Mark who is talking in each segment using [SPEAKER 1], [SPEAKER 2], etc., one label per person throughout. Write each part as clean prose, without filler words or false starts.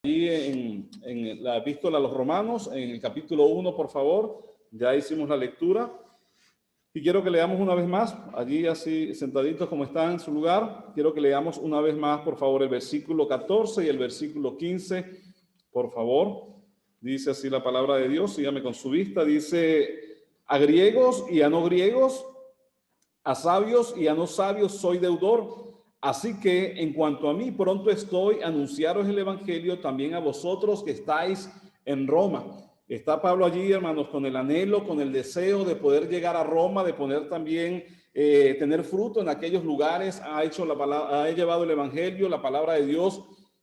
[SPEAKER 1] Allí en la epístola a los Romanos, en el capítulo 1, por favor, ya hicimos la lectura. Y quiero que leamos una vez más, allí así sentaditos como están en su lugar, quiero que leamos una vez más, por favor, el versículo 14 y el versículo 15, por favor. Dice así la palabra de Dios, sígame con su vista, dice: a griegos y a no griegos, a sabios y a no sabios soy deudor. Así que en cuanto a mí, pronto estoy a anunciaros el evangelio también a vosotros que estáis en Roma. Está Pablo allí, hermanos, con el anhelo, con el deseo de poder llegar a Roma, de poder también tener fruto en aquellos lugares. Ha llevado el evangelio, la palabra de Dios,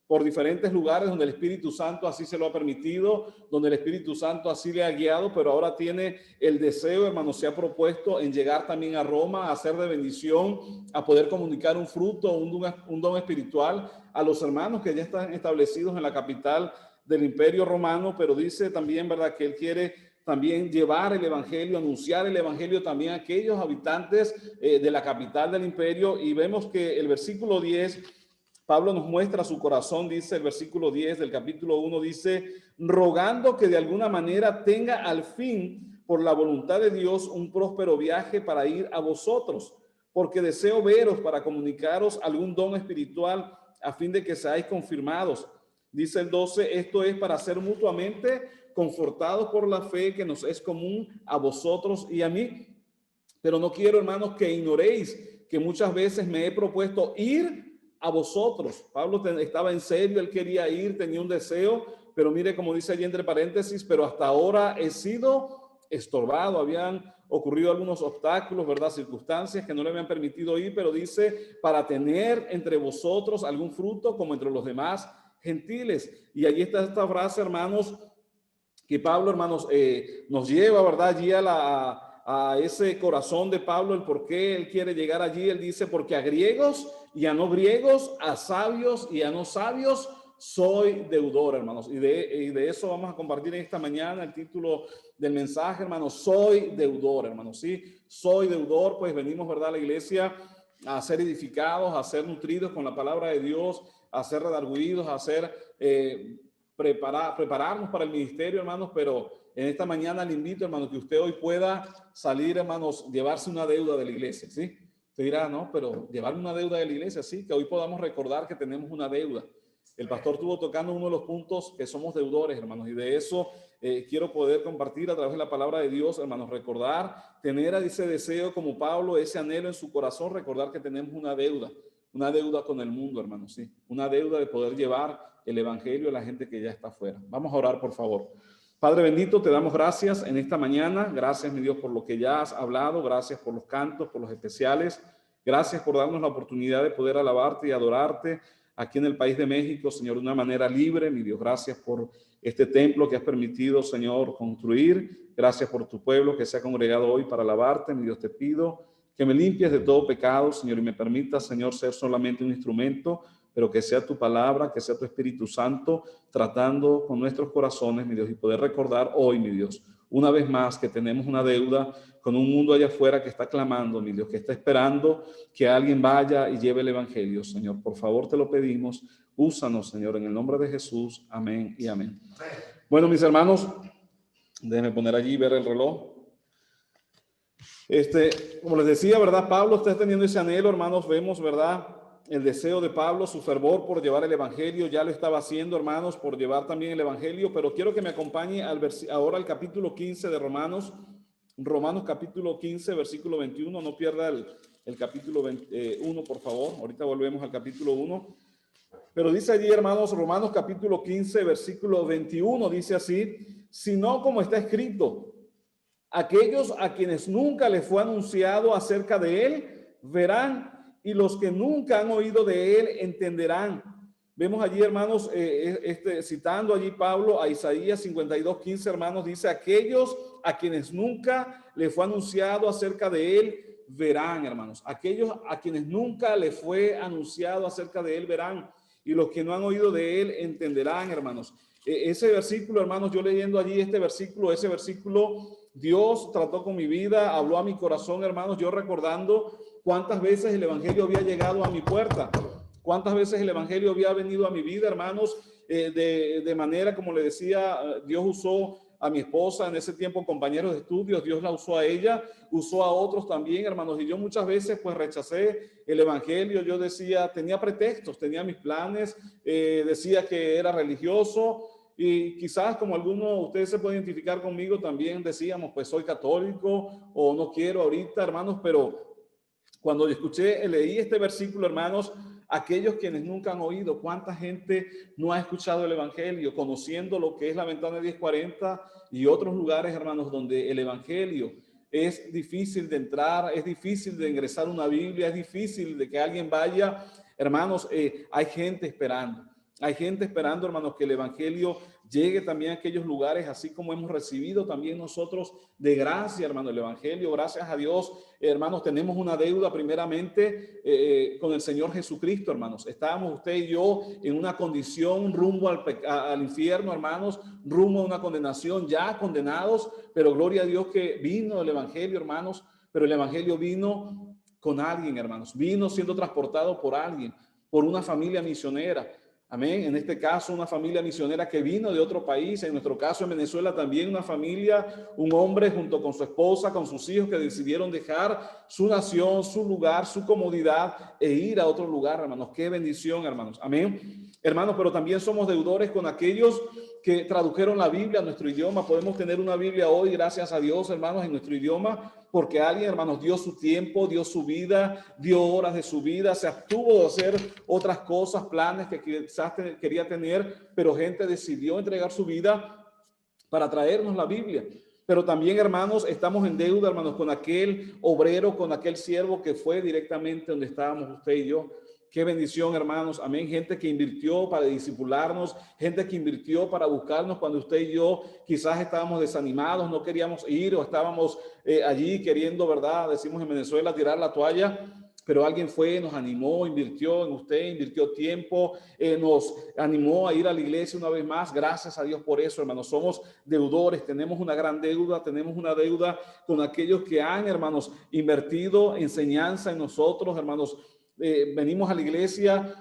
[SPEAKER 1] por diferentes lugares donde el Espíritu Santo así se lo ha permitido, donde el Espíritu Santo así le ha guiado, pero ahora tiene el deseo, hermano, se ha propuesto en llegar también a Roma, a hacer de bendición, a poder comunicar un fruto, un don espiritual a los hermanos que ya están establecidos en la capital del Imperio Romano, pero dice también, ¿verdad?, que él quiere también llevar el evangelio, anunciar el evangelio también a aquellos habitantes de la capital del imperio. Y vemos que el versículo 10, Pablo nos muestra su corazón, dice el versículo 10 del capítulo 1, dice: rogando que de alguna manera tenga al fin, por la voluntad de Dios, un próspero viaje para ir a vosotros, porque deseo veros para comunicaros algún don espiritual a fin de que seáis confirmados. Dice el 12, esto es para ser mutuamente confortados por la fe que nos es común a vosotros y a mí. Pero no quiero, hermanos, que ignoréis que muchas veces me he propuesto ir a vosotros. Pablo estaba en serio, él quería ir, tenía un deseo, pero mire como dice allí entre paréntesis, pero hasta ahora he sido estorbado. Habían ocurrido algunos obstáculos, ¿verdad?, circunstancias que no le habían permitido ir, pero dice, para tener entre vosotros algún fruto como entre los demás gentiles. Y allí está esta frase, hermanos, que Pablo, hermanos, nos lleva, ¿verdad?, allí a ese corazón de Pablo, el por qué él quiere llegar allí. Él dice: porque a griegos y a no griegos, a sabios y a no sabios, soy deudor, hermanos. Y de eso vamos a compartir en esta mañana el título del mensaje, hermanos: soy deudor, hermanos. Sí, soy deudor, pues venimos, ¿verdad?, a la iglesia a ser edificados, a ser nutridos con la palabra de Dios, a ser redarguidos, a ser prepararnos para el ministerio, hermanos. Pero en esta mañana le invito, hermanos, que usted hoy pueda salir, hermanos, llevarse una deuda de la iglesia, ¿sí? Usted dirá, no, pero llevar una deuda de la iglesia, sí, que hoy podamos recordar que tenemos una deuda. El pastor estuvo tocando uno de los puntos que somos deudores, hermanos, y de eso quiero poder compartir a través de la palabra de Dios, hermanos, recordar, tener ese deseo como Pablo, ese anhelo en su corazón, recordar que tenemos una deuda con el mundo, hermanos, sí, una deuda de poder llevar el evangelio a la gente que ya está afuera. Vamos a orar, por favor. Padre bendito, te damos gracias en esta mañana. Gracias, mi Dios, por lo que ya has hablado. Gracias por los cantos, por los especiales. Gracias por darnos la oportunidad de poder alabarte y adorarte aquí en el país de México, Señor, de una manera libre. Mi Dios, gracias por este templo que has permitido, Señor, construir. Gracias por tu pueblo que se ha congregado hoy para alabarte. Mi Dios, te pido que me limpies de todo pecado, Señor, y me permitas, Señor, ser solamente un instrumento, pero que sea tu palabra, que sea tu Espíritu Santo tratando con nuestros corazones, mi Dios, y poder recordar hoy, mi Dios, una vez más que tenemos una deuda con un mundo allá afuera que está clamando, mi Dios, que está esperando que alguien vaya y lleve el evangelio. Señor, por favor te lo pedimos, úsanos, Señor, en el nombre de Jesús. Amén y amén. Bueno, mis hermanos, déjenme poner allí y ver el reloj. Como les decía, ¿verdad? Pablo está teniendo ese anhelo, hermanos. Vemos, ¿verdad?, el deseo de Pablo, su fervor por llevar el evangelio. Ya lo estaba haciendo, hermanos, por llevar también el evangelio. Pero quiero que me acompañe ahora al capítulo 15 de Romanos. Romanos capítulo 15, versículo 21. No pierda el capítulo 1, por favor. Ahorita volvemos al capítulo 1. Pero dice allí, hermanos, Romanos capítulo 15, versículo 21, dice así: sino como está escrito, aquellos a quienes nunca les fue anunciado acerca de él, verán, y los que nunca han oído de él, entenderán. Vemos allí, hermanos, citando allí Pablo a Isaías 52:15, hermanos, dice: aquellos a quienes nunca les fue anunciado acerca de él, verán, hermanos. Aquellos a quienes nunca les fue anunciado acerca de él, verán, y los que no han oído de él, entenderán, hermanos. Ese versículo, hermanos, yo leyendo allí ese versículo, Dios trató con mi vida, habló a mi corazón, hermanos, yo recordando cuántas veces el evangelio había llegado a mi puerta, cuántas veces el evangelio había venido a mi vida, hermanos, de manera, como le decía, Dios usó a mi esposa en ese tiempo, compañeros de estudios, Dios la usó a ella, usó a otros también, hermanos, y yo muchas veces pues rechacé el evangelio. Yo decía, tenía pretextos, tenía mis planes, decía que era religioso, y quizás como algunos de ustedes se pueden identificar conmigo, también decíamos, pues soy católico o no quiero ahorita, hermanos, pero cuando escuché, leí este versículo, hermanos, aquellos quienes nunca han oído, cuánta gente no ha escuchado el evangelio, conociendo lo que es la ventana de 1040 y otros lugares, hermanos, donde el evangelio es difícil de entrar, es difícil de ingresar una Biblia, es difícil de que alguien vaya. Hermanos, hay gente esperando. Hay gente esperando, hermanos, que el evangelio llegue también a aquellos lugares, así como hemos recibido también nosotros de gracia, hermano, el evangelio. Gracias a Dios, hermanos, tenemos una deuda primeramente con el Señor Jesucristo, hermanos. Estábamos usted y yo en una condición rumbo al infierno, hermanos, rumbo a una condenación, ya condenados, pero gloria a Dios que vino el evangelio, hermanos, pero el evangelio vino con alguien, hermanos, vino siendo transportado por alguien, por una familia misionera. Amén. En este caso, una familia misionera que vino de otro país. En nuestro caso, en Venezuela, también una familia, un hombre junto con su esposa, con sus hijos, que decidieron dejar su nación, su lugar, su comodidad e ir a otro lugar, hermanos. Qué bendición, hermanos. Amén. Hermanos, pero también somos deudores con aquellos que tradujeron la Biblia a nuestro idioma. Podemos tener una Biblia hoy, gracias a Dios, hermanos, en nuestro idioma, porque alguien, hermanos, dio su tiempo, dio su vida, dio horas de su vida, se abstuvo de hacer otras cosas, planes que quizás quería tener, pero gente decidió entregar su vida para traernos la Biblia. Pero también, hermanos, estamos en deuda, hermanos, con aquel obrero, con aquel siervo que fue directamente donde estábamos usted y yo. Qué bendición, hermanos. Amén. Gente que invirtió para discipularnos, gente que invirtió para buscarnos cuando usted y yo quizás estábamos desanimados, no queríamos ir o estábamos allí queriendo, ¿verdad? Decimos en Venezuela, tirar la toalla. Pero alguien fue, nos animó, invirtió en usted, invirtió tiempo, nos animó a ir a la iglesia una vez más. Gracias a Dios por eso, hermanos. Somos deudores, tenemos una gran deuda, tenemos una deuda con aquellos que han, hermanos, invertido enseñanza en nosotros, hermanos. Venimos a la iglesia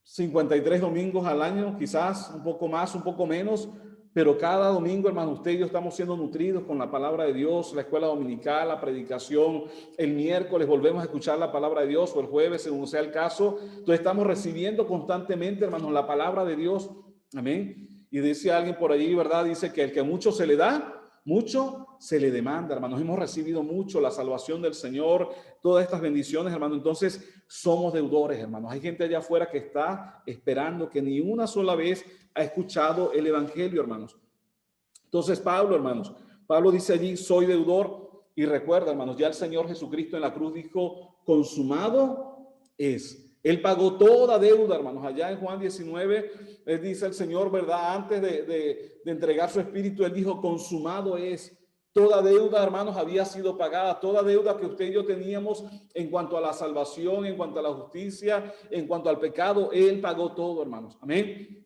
[SPEAKER 1] 53 domingos al año, quizás un poco más, un poco menos, pero cada domingo, hermano, usted y yo estamos siendo nutridos con la palabra de Dios, la escuela dominical, la predicación. El miércoles volvemos a escuchar la palabra de Dios, o el jueves, según sea el caso. Entonces estamos recibiendo constantemente, hermanos, la palabra de Dios. Amén. Y dice alguien por allí, ¿verdad? Dice que el que mucho se le da, mucho se le demanda, hermanos. Hemos recibido mucho la salvación del Señor, todas estas bendiciones, hermanos. Entonces somos deudores, hermanos. Hay gente allá afuera que está esperando, que ni una sola vez ha escuchado el evangelio, hermanos. Entonces Pablo, hermanos, Pablo dice allí, soy deudor. Y recuerda, hermanos, ya el Señor Jesucristo en la cruz dijo, consumado es. Él pagó toda deuda, hermanos. Allá en Juan 19, él dice el Señor, ¿verdad? Antes de entregar su espíritu, él dijo, consumado es. Toda deuda, hermanos, había sido pagada. Toda deuda que usted y yo teníamos en cuanto a la salvación, en cuanto a la justicia, en cuanto al pecado, él pagó todo, hermanos. Amén.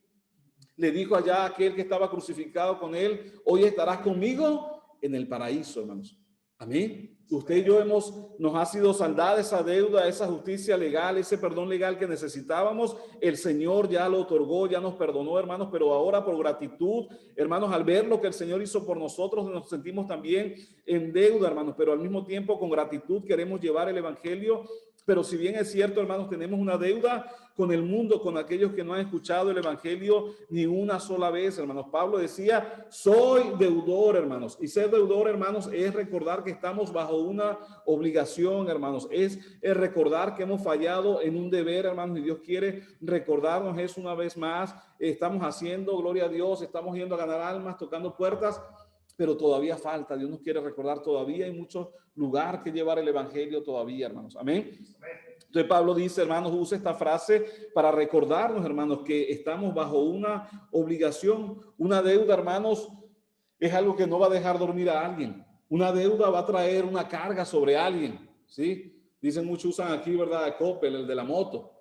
[SPEAKER 1] Le dijo allá a aquel que estaba crucificado con él, hoy estarás conmigo en el paraíso, hermanos. Amén. Usted y yo nos ha sido saldada esa deuda, esa justicia legal, ese perdón legal que necesitábamos. El Señor ya lo otorgó, ya nos perdonó, hermanos, pero ahora por gratitud, hermanos, al ver lo que el Señor hizo por nosotros, nos sentimos también en deuda, hermanos, pero al mismo tiempo con gratitud queremos llevar el evangelio. Pero si bien es cierto, hermanos, tenemos una deuda con el mundo, con aquellos que no han escuchado el evangelio ni una sola vez, hermanos. Pablo decía, soy deudor, hermanos. Y ser deudor, hermanos, es recordar que estamos bajo una obligación, hermanos. Es recordar que hemos fallado en un deber, hermanos, y Dios quiere recordarnos eso una vez más. Estamos haciendo, gloria a Dios, estamos yendo a ganar almas, tocando puertas, pero todavía falta. Dios nos quiere recordar, todavía hay mucho lugar que llevar el evangelio todavía, hermanos. Amén. Entonces Pablo dice, hermanos, usa esta frase para recordarnos, hermanos, que estamos bajo una obligación, una deuda, hermanos, es algo que no va a dejar dormir a alguien. Una deuda va a traer una carga sobre alguien, ¿sí? Dicen muchos, usan aquí, ¿verdad? A Coppel, el de la moto.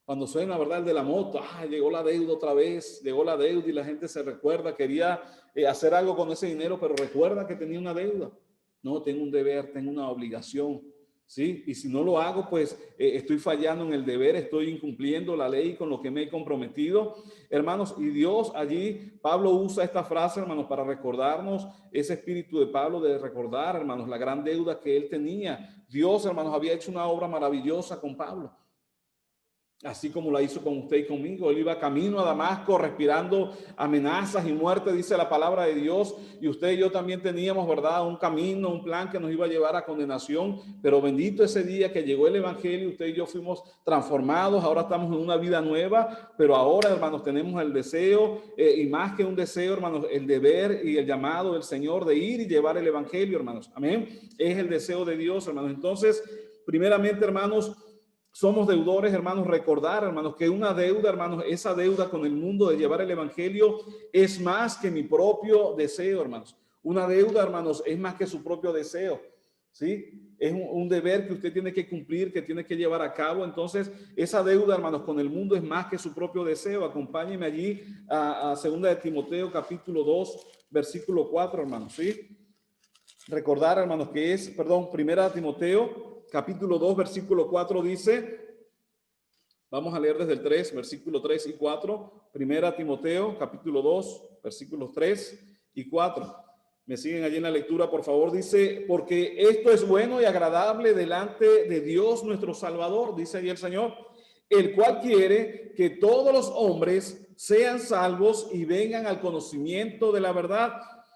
[SPEAKER 1] Cuando suena, ¿verdad? El de la moto, llegó la deuda otra vez, llegó la deuda y la gente se recuerda, quería hacer algo con ese dinero, pero recuerda que tenía una deuda. No, tengo un deber, tengo una obligación. ¿sí? Y si no lo hago, pues estoy fallando en el deber, estoy incumpliendo la ley con lo que me he comprometido, hermanos. Y Dios allí, Pablo usa esta frase, hermanos, para recordarnos ese espíritu de Pablo de recordar, hermanos, la gran deuda que él tenía. Dios, hermanos, había hecho una obra maravillosa con Pablo, así como la hizo con usted y conmigo. Él iba camino a Damasco respirando amenazas y muerte, dice la palabra de Dios, y usted y yo también teníamos, ¿verdad?, un camino, un plan que nos iba a llevar a condenación, pero bendito ese día que llegó el evangelio, usted y yo fuimos transformados, ahora estamos en una vida nueva, pero ahora, hermanos, tenemos el deseo, y más que un deseo, hermanos, el deber y el llamado del Señor de ir y llevar el evangelio, hermanos, amén, es el deseo de Dios, hermanos. Entonces, primeramente, hermanos, somos deudores, hermanos. Recordar, hermanos, que una deuda, hermanos, esa deuda con el mundo de llevar el evangelio es más que mi propio deseo, hermanos. Una deuda, hermanos, es más que su propio deseo, ¿sí? Es un deber que usted tiene que cumplir, que tiene que llevar a cabo. Entonces, esa deuda, hermanos, con el mundo es más que su propio deseo. Acompáñenme allí a 2 de Timoteo, capítulo 2, versículo 4, hermanos, ¿sí? Recordar, hermanos, que es, perdón, 1 Timoteo, capítulo 2, versículo 4 dice, vamos a leer desde el 3, versículo 3 y 4, 1 Timoteo, capítulo 2, versículos 3 y 4. Me siguen allí en la lectura, por favor. Dice, porque esto es bueno y agradable delante de Dios nuestro Salvador, dice allí el Señor, el cual quiere que todos los hombres sean salvos y vengan al conocimiento de la verdad.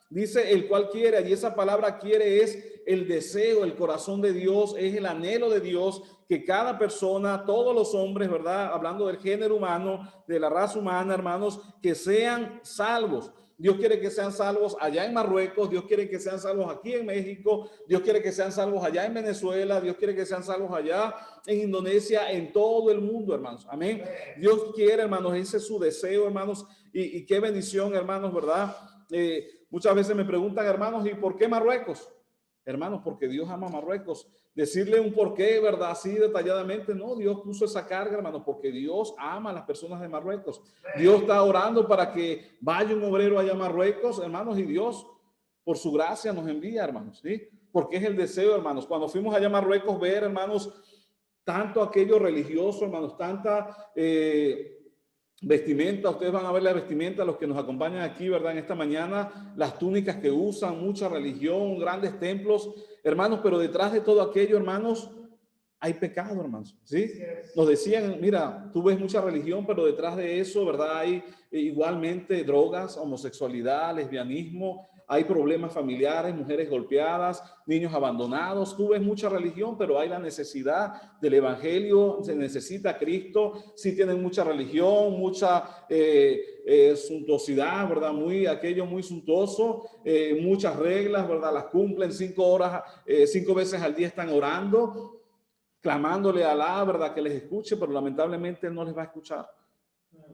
[SPEAKER 1] Dice el cual quiere, y esa palabra quiere es el deseo, el corazón de Dios, es el anhelo de Dios que cada persona, todos los hombres, ¿verdad? Hablando del género humano, de la raza humana, hermanos, que sean salvos. Dios quiere que sean salvos allá en Marruecos, Dios quiere que sean salvos aquí en México, Dios quiere que sean salvos allá en Venezuela, Dios quiere que sean salvos allá en Indonesia, en todo el mundo, hermanos. Amén. Dios quiere, hermanos, ese es su deseo, hermanos, y qué bendición, hermanos, ¿verdad? Muchas veces me preguntan, hermanos, ¿y por qué Marruecos? Hermanos, porque Dios ama a Marruecos. Decirle un porqué, ¿verdad? Así detalladamente, no, Dios puso esa carga, hermanos, porque Dios ama a las personas de Marruecos. Dios está orando para que vaya un obrero allá a Marruecos, hermanos, y Dios, por su gracia, nos envía, hermanos, ¿sí? Porque es el deseo, hermanos. Cuando fuimos allá a Marruecos, ver, hermanos, tanto aquello religioso, hermanos, tanta vestimenta, ustedes van a ver la vestimenta, los que nos acompañan aquí, ¿verdad? En esta mañana, las túnicas que usan, mucha religión, grandes templos, hermanos, pero detrás de todo aquello, hermanos, hay pecado, hermanos, ¿sí? Nos decían, mira, tú ves mucha religión, pero detrás de eso, ¿verdad? Hay igualmente drogas, homosexualidad, lesbianismo, hay problemas familiares, mujeres golpeadas, niños abandonados. Tú ves mucha religión, pero hay la necesidad del evangelio, se necesita a Cristo. Sí tienen mucha religión, mucha suntuosidad, ¿verdad? Aquello muy suntuoso, muchas reglas, ¿verdad? Las cumplen 5 horas, 5 veces al día están orando, clamándole a Alá, ¿verdad? Que les escuche, pero lamentablemente no les va a escuchar.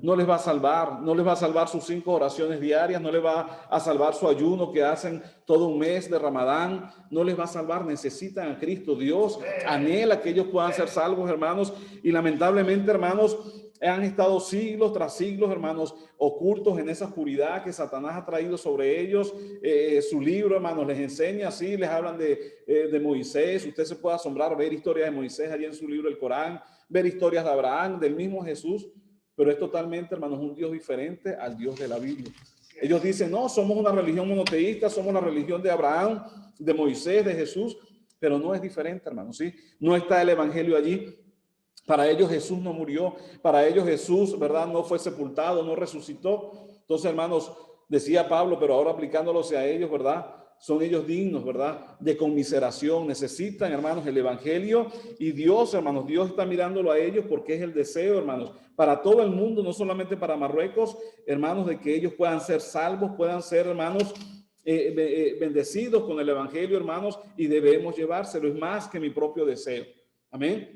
[SPEAKER 1] No les va a salvar, no les va a salvar sus 5 oraciones diarias, no les va a salvar su ayuno que hacen todo un mes de Ramadán, no les va a salvar, necesitan a Cristo. Dios anhela que ellos puedan ser salvos, hermanos, y lamentablemente, hermanos, han estado siglos tras siglos, hermanos, ocultos en esa oscuridad que Satanás ha traído sobre ellos. Su libro, hermanos, les enseña así, les hablan de Moisés. Usted se puede asombrar, ver historias de Moisés allí en su libro, el Corán, ver historias de Abraham, del mismo Jesús, pero es totalmente, hermanos, un Dios diferente al Dios de la Biblia. Ellos dicen, no, somos una religión monoteísta, somos la religión de Abraham, de Moisés, de Jesús, pero no es diferente, hermanos, ¿sí? No está el evangelio allí. Para ellos Jesús no murió, para ellos Jesús, ¿verdad? No fue sepultado, no resucitó. Entonces, hermanos, decía Pablo, pero ahora aplicándolo a ellos, ¿verdad? Son ellos dignos, ¿verdad? De conmiseración. Necesitan, hermanos, el evangelio, y Dios, hermanos, Dios está mirándolo a ellos porque es el deseo, hermanos, para todo el mundo, no solamente para Marruecos, hermanos, de que ellos puedan ser salvos, puedan ser, hermanos, bendecidos con el evangelio, hermanos, y debemos llevárselo. Es más que mi propio deseo. Amén.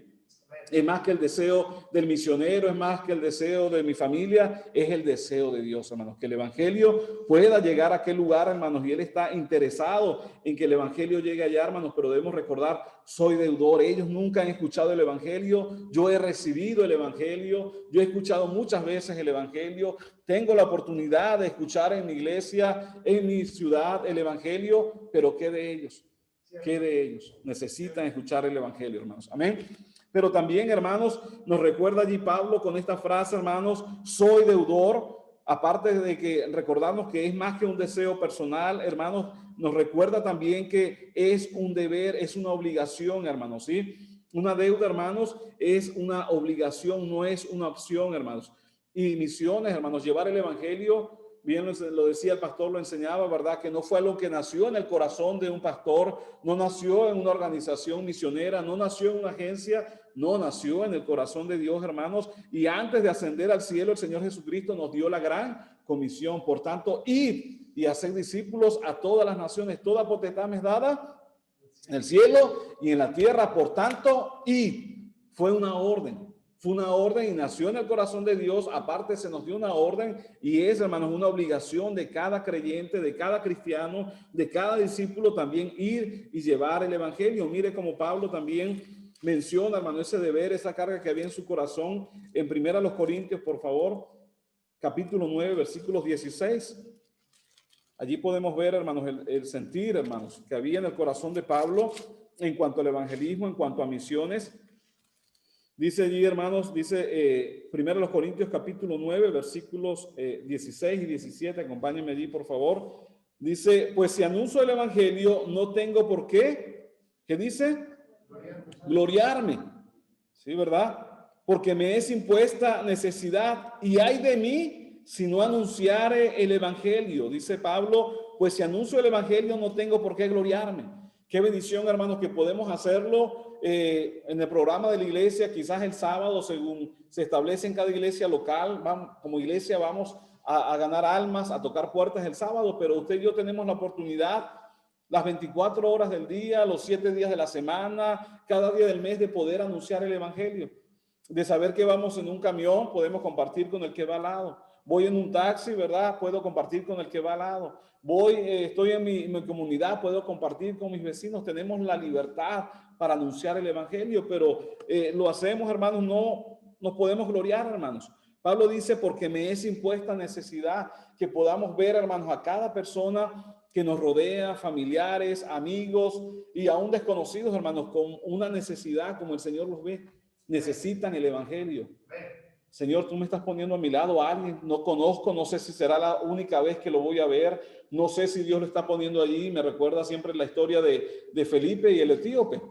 [SPEAKER 1] Es más que el deseo del misionero, es más que el deseo de mi familia, es el deseo de Dios, hermanos, que el evangelio pueda llegar a aquel lugar, hermanos, y Él está interesado en que el evangelio llegue allá, hermanos, pero debemos recordar, soy deudor. Ellos nunca han escuchado el evangelio, yo he recibido el evangelio, yo he escuchado muchas veces el evangelio, tengo la oportunidad de escuchar en mi iglesia, en mi ciudad, el evangelio, pero ¿qué de ellos? ¿Qué de ellos? Necesitan escuchar el evangelio, hermanos. Amén. Pero también, hermanos, nos recuerda allí Pablo con esta frase, hermanos, soy deudor. Aparte de que recordarnos que es más que un deseo personal, hermanos, nos recuerda también que es un deber, es una obligación, hermanos, ¿sí? Una deuda, hermanos, es una obligación, no es una opción, hermanos. Y misiones, hermanos, llevar el evangelio, bien lo decía el pastor, lo enseñaba, ¿verdad? Que no fue algo que nació en el corazón de un pastor, no nació en una organización misionera, no nació en una agencia, no, nació en el corazón de Dios, hermanos. Y antes de ascender al cielo, el Señor Jesucristo nos dio la gran comisión. Por tanto, id y hacer discípulos a todas las naciones. Toda potestad me es dada en el cielo y en la tierra. Por tanto, id. Fue una orden. Fue una orden y nació en el corazón de Dios. Aparte se nos dio una orden y es, hermanos, una obligación de cada creyente, de cada cristiano, de cada discípulo también ir y llevar el evangelio. Mire como Pablo también menciona, hermano, ese deber, esa carga que había en su corazón en 1 Corintios, por favor, capítulo 9, versículos 16. Allí podemos ver, hermanos, el sentir, hermanos, que había en el corazón de Pablo en cuanto al evangelismo, en cuanto a misiones. Dice allí, hermanos, dice 1 Corintios capítulo 9, versículos 16 y 17. Acompáñenme allí, por favor. Dice, pues si anuncio el evangelio, no tengo por qué. ¿Qué dice? Gloriarme. Sí, ¿verdad? Porque me es impuesta necesidad y hay de mí si no anunciare el evangelio. Dice Pablo, pues si anuncio el evangelio no tengo por qué gloriarme. Qué bendición, hermanos, que podemos hacerlo en el programa de la iglesia, quizás el sábado, según se establece en cada iglesia local. Como iglesia vamos a ganar almas, a tocar puertas el sábado, pero usted y yo tenemos la oportunidad las 24 horas del día, los 7 días de la semana, cada día del mes de poder anunciar el evangelio, de saber que vamos en un camión, podemos compartir con el que va al lado. Voy en un taxi, ¿verdad? Puedo compartir con el que va al lado. Estoy en mi comunidad, puedo compartir con mis vecinos. Tenemos la libertad para anunciar el evangelio, pero lo hacemos, hermanos, no nos podemos gloriar, hermanos. Pablo dice, porque me es impuesta necesidad que podamos ver, hermanos, a cada persona que nos rodea, familiares, amigos y aún desconocidos, hermanos, con una necesidad como el Señor los ve. Necesitan el evangelio. Señor, tú me estás poniendo a mi lado a alguien, no conozco, no sé si será la única vez que lo voy a ver, no sé si Dios lo está poniendo allí. Me recuerda siempre la historia de Felipe y el etíope.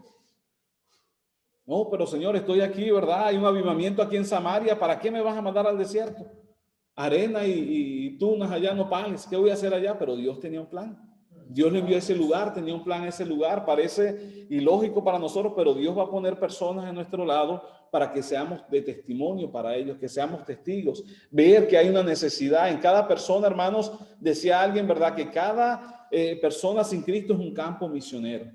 [SPEAKER 1] No, pero Señor, estoy aquí, ¿verdad? Hay un avivamiento aquí en Samaria, ¿para qué me vas a mandar al desierto? Arena y tunas allá, nopales, ¿qué voy a hacer allá? Pero Dios tenía un plan. Dios le envió a ese lugar, tenía un plan a ese lugar. Parece ilógico para nosotros, pero Dios va a poner personas en nuestro lado para que seamos de testimonio para ellos, que seamos testigos. Ver que hay una necesidad en cada persona, hermanos. Decía alguien, ¿verdad? Que cada persona sin Cristo es un campo misionero.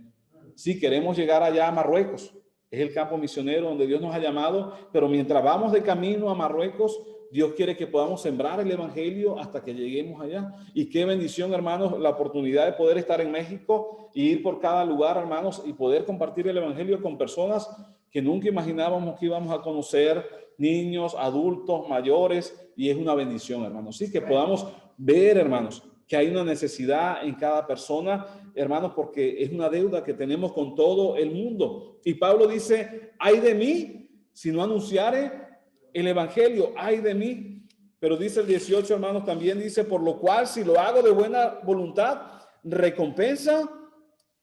[SPEAKER 1] Sí, queremos llegar allá a Marruecos. Es el campo misionero donde Dios nos ha llamado, pero mientras vamos de camino a Marruecos, Dios quiere que podamos sembrar el evangelio hasta que lleguemos allá. Y qué bendición, hermanos, la oportunidad de poder estar en México y ir por cada lugar, hermanos, y poder compartir el evangelio con personas que nunca imaginábamos que íbamos a conocer, niños, adultos, mayores, y es una bendición, hermanos. Sí, que podamos ver, hermanos, que hay una necesidad en cada persona, hermanos, porque es una deuda que tenemos con todo el mundo. Y Pablo dice, ay de mí si no anunciare el evangelio, ay de mí. Pero dice el 18, hermanos, también dice, por lo cual si lo hago de buena voluntad, recompensa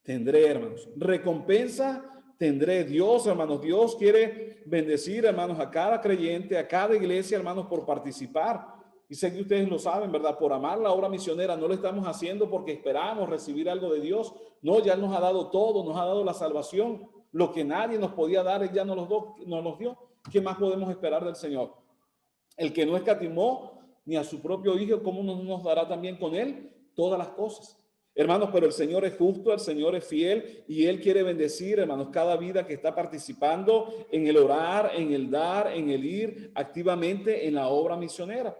[SPEAKER 1] tendré, hermanos. Recompensa tendré. Dios, hermanos, Dios quiere bendecir, hermanos, a cada creyente, a cada iglesia, hermanos, por participar. Y sé que ustedes lo saben, ¿verdad? Por amar la obra misionera, no lo estamos haciendo porque esperamos recibir algo de Dios. No, ya nos ha dado todo, nos ha dado la salvación. Lo que nadie nos podía dar, Él ya nos los dio. ¿Qué más podemos esperar del Señor? El que no escatimó ni a su propio Hijo, ¿cómo no nos dará también con Él todas las cosas? Hermanos, pero el Señor es justo, el Señor es fiel y Él quiere bendecir, hermanos, cada vida que está participando en el orar, en el dar, en el ir activamente en la obra misionera.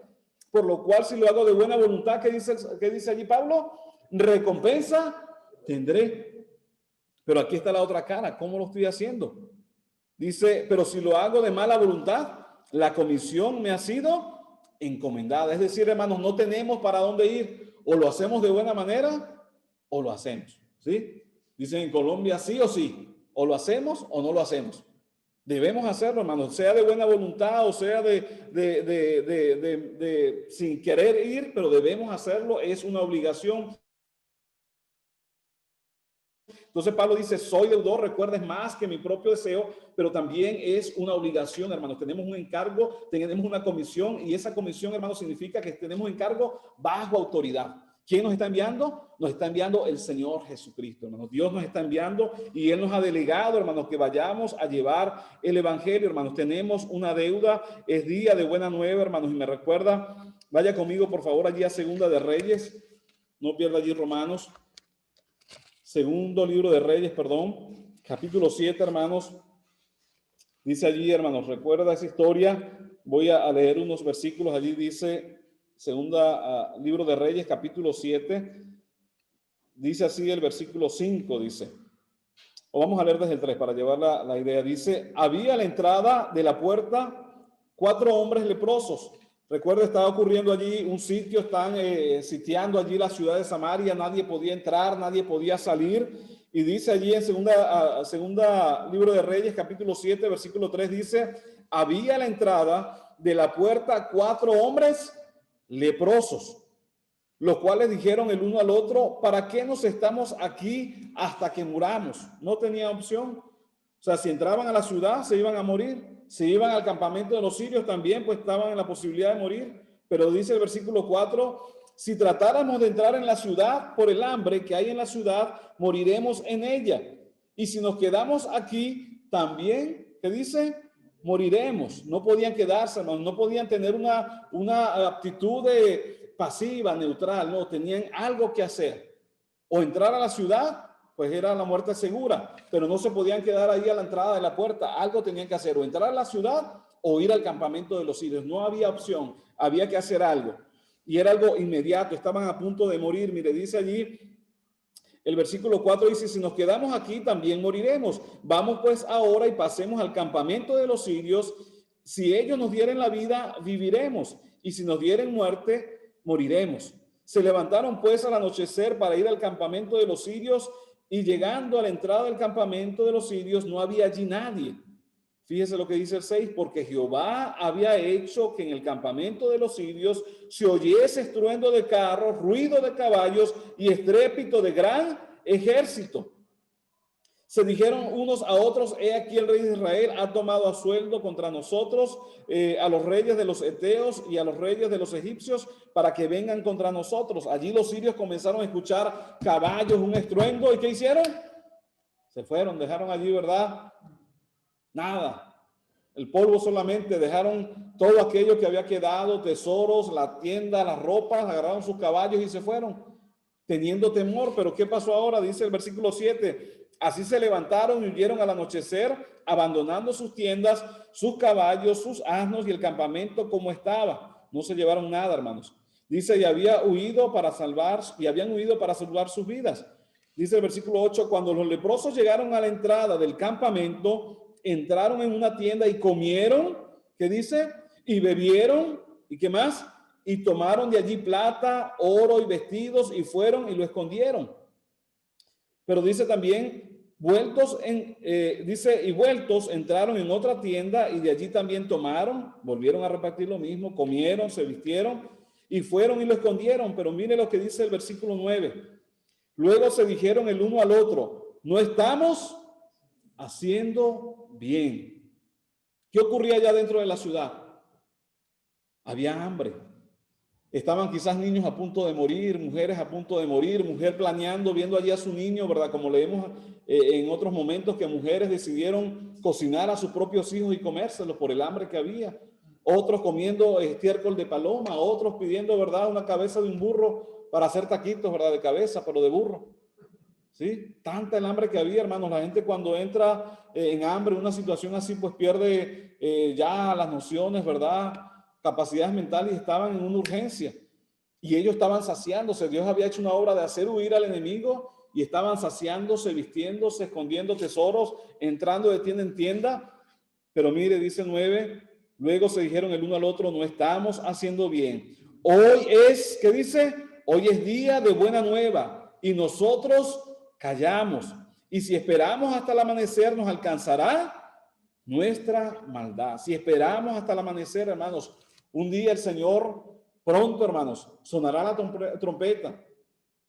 [SPEAKER 1] Por lo cual, si lo hago de buena voluntad, ¿qué dice allí Pablo? Recompensa tendré. Pero aquí está la otra cara. ¿Cómo lo estoy haciendo? Dice, pero si lo hago de mala voluntad, la comisión me ha sido encomendada. Es decir, hermanos, no tenemos para dónde ir. O lo hacemos de buena manera o lo hacemos. ¿Sí? Dicen en Colombia, sí o sí, o lo hacemos o no lo hacemos. Debemos hacerlo, hermanos, sea de buena voluntad o sea sin querer ir, pero debemos hacerlo, es una obligación. Entonces Pablo dice, soy deudor, recuerdes más que mi propio deseo, pero también es una obligación, hermanos. Tenemos un encargo, tenemos una comisión, y esa comisión, hermanos, significa que tenemos un encargo bajo autoridad. ¿Quién nos está enviando? Nos está enviando el Señor Jesucristo, hermanos. Dios nos está enviando y Él nos ha delegado, hermanos, que vayamos a llevar el Evangelio, hermanos. Tenemos una deuda, es día de buena nueva, hermanos, y me recuerda, vaya conmigo, por favor, allí a Segunda de Reyes, no pierda allí Romanos. Segundo libro de Reyes, perdón, capítulo 7, hermanos. Dice allí, hermanos, recuerda esa historia. Voy a leer unos versículos. Allí dice, libro de Reyes, capítulo 7. Dice así el versículo 5, dice. O vamos a leer desde el 3 para llevar la idea. Dice, había a la entrada de la puerta 4 hombres leprosos. Recuerda, estaba ocurriendo allí un sitio, están sitiando allí la ciudad de Samaria, nadie podía entrar, nadie podía salir. Y dice allí en segunda libro de Reyes, capítulo 7, versículo 3, dice, había a la entrada de la puerta 4 hombres leprosos, los cuales dijeron el uno al otro, ¿para qué nos estamos aquí hasta que muramos? No tenía opción. O sea, si entraban a la ciudad, se iban a morir. Si iban al campamento de los sirios, también pues estaban en la posibilidad de morir. Pero dice el versículo 4, si tratáramos de entrar en la ciudad por el hambre que hay en la ciudad, moriremos en ella. Y si nos quedamos aquí, también, ¿qué dice? Moriremos. No podían quedarse, hermanos, no podían tener una actitud pasiva, neutral, no, tenían algo que hacer. O entrar a la ciudad, pues era la muerte segura, pero no se podían quedar ahí a la entrada de la puerta, algo tenían que hacer, o entrar a la ciudad o ir al campamento de los sirios. No había opción, había que hacer algo. Y era algo inmediato, estaban a punto de morir. Mire, dice allí, el versículo 4 dice, si nos quedamos aquí también moriremos. Vamos pues ahora y pasemos al campamento de los sirios. Si ellos nos dieren la vida, viviremos. Y si nos dieren muerte, moriremos. Se levantaron pues al anochecer para ir al campamento de los sirios, y llegando a la entrada del campamento de los sirios no había allí nadie. Fíjese lo que dice el 6, porque Jehová había hecho que en el campamento de los sirios se oyese estruendo de carros, ruido de caballos y estrépito de gran ejército. Se dijeron unos a otros, he aquí el rey de Israel ha tomado a sueldo contra nosotros a los reyes de los heteos y a los reyes de los egipcios para que vengan contra nosotros. Allí los sirios comenzaron a escuchar caballos, un estruendo, ¿y qué hicieron? Se fueron, dejaron allí, ¿verdad? Nada, el polvo solamente, dejaron todo aquello que había quedado, tesoros, la tienda, las ropas, agarraron sus caballos y se fueron, teniendo temor. Pero ¿qué pasó ahora? Dice el versículo 7, así se levantaron y huyeron al anochecer, abandonando sus tiendas, sus caballos, sus asnos y el campamento como estaba. No se llevaron nada, hermanos. Dice, y habían huido para salvar sus vidas. Dice el versículo 8, cuando los leprosos llegaron a la entrada del campamento, entraron en una tienda y comieron, ¿qué dice? Y bebieron, ¿y qué más? Y tomaron de allí plata, oro y vestidos y fueron y lo escondieron. Pero dice también, vueltos entraron en otra tienda y de allí también tomaron, volvieron a repartir lo mismo, comieron, se vistieron y fueron y lo escondieron. Pero mire lo que dice el versículo 9. Luego se dijeron el uno al otro, no estamos haciendo bien. ¿Qué ocurría allá dentro de la ciudad? Había hambre. Estaban quizás niños a punto de morir, mujeres a punto de morir, mujer planeando, viendo allí a su niño, ¿verdad? Como leemos en otros momentos que mujeres decidieron cocinar a sus propios hijos y comérselos por el hambre que había. Otros comiendo estiércol de paloma, otros pidiendo, ¿verdad? Una cabeza de un burro para hacer taquitos, ¿verdad? De cabeza, pero de burro. ¿Sí? Tanta el hambre que había, hermanos. La gente cuando entra en hambre, en una situación así, pues pierde ya las nociones, ¿verdad? Capacidades mentales, y estaban en una urgencia. Y ellos estaban saciándose. Dios había hecho una obra de hacer huir al enemigo y estaban saciándose, vistiéndose, escondiendo tesoros, entrando de tienda en tienda. Pero mire, dice 9, luego se dijeron el uno al otro, no estamos haciendo bien. Hoy es, ¿qué dice? Hoy es día de buena nueva y nosotros callamos. Y si esperamos hasta el amanecer, nos alcanzará nuestra maldad. Si esperamos hasta el amanecer, hermanos, un día el Señor, pronto, hermanos, sonará la trompeta.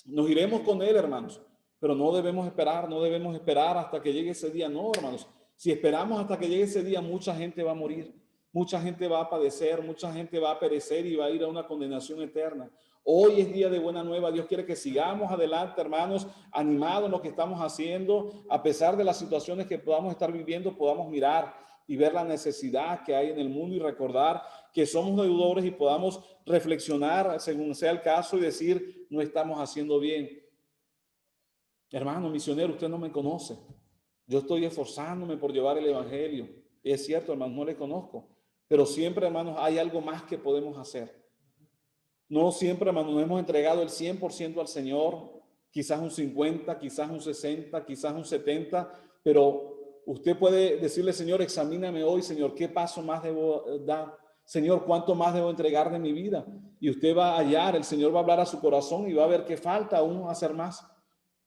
[SPEAKER 1] Nos iremos con Él, hermanos. Pero no debemos esperar hasta que llegue ese día. No, hermanos. Si esperamos hasta que llegue ese día, mucha gente va a morir. Mucha gente va a padecer, mucha gente va a perecer y va a ir a una condenación eterna. Hoy es día de buena nueva. Dios quiere que sigamos adelante, hermanos, animados en lo que estamos haciendo. A pesar de las situaciones que podamos estar viviendo, podamos mirar y ver la necesidad que hay en el mundo y recordar que somos deudores y podamos reflexionar según sea el caso y decir, no estamos haciendo bien. Hermano misionero, usted no me conoce. Yo estoy esforzándome por llevar el evangelio. Es cierto, hermano, no le conozco. Pero siempre, hermanos, hay algo más que podemos hacer. No siempre, hermanos, nos hemos entregado el 100% al Señor. Quizás un 50, quizás un 60, quizás un 70. Pero usted puede decirle, Señor, examíname hoy, Señor, ¿qué paso más debo dar? Señor, ¿cuánto más debo entregar de mi vida? Y usted va a hallar, el Señor va a hablar a su corazón y va a ver qué falta aún hacer más.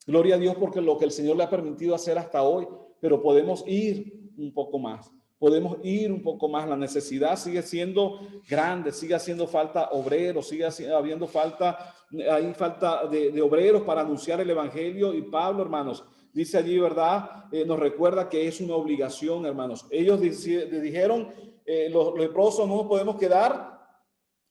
[SPEAKER 1] Gloria a Dios porque lo que el Señor le ha permitido hacer hasta hoy, pero podemos ir un poco más. Podemos ir un poco más. La necesidad sigue siendo grande, sigue haciendo falta obreros, sigue habiendo falta, hay falta de obreros para anunciar el evangelio. Y Pablo, hermanos, dice allí, ¿verdad? Nos recuerda que es una obligación, hermanos. Ellos dijeron, los leprosos no nos podemos quedar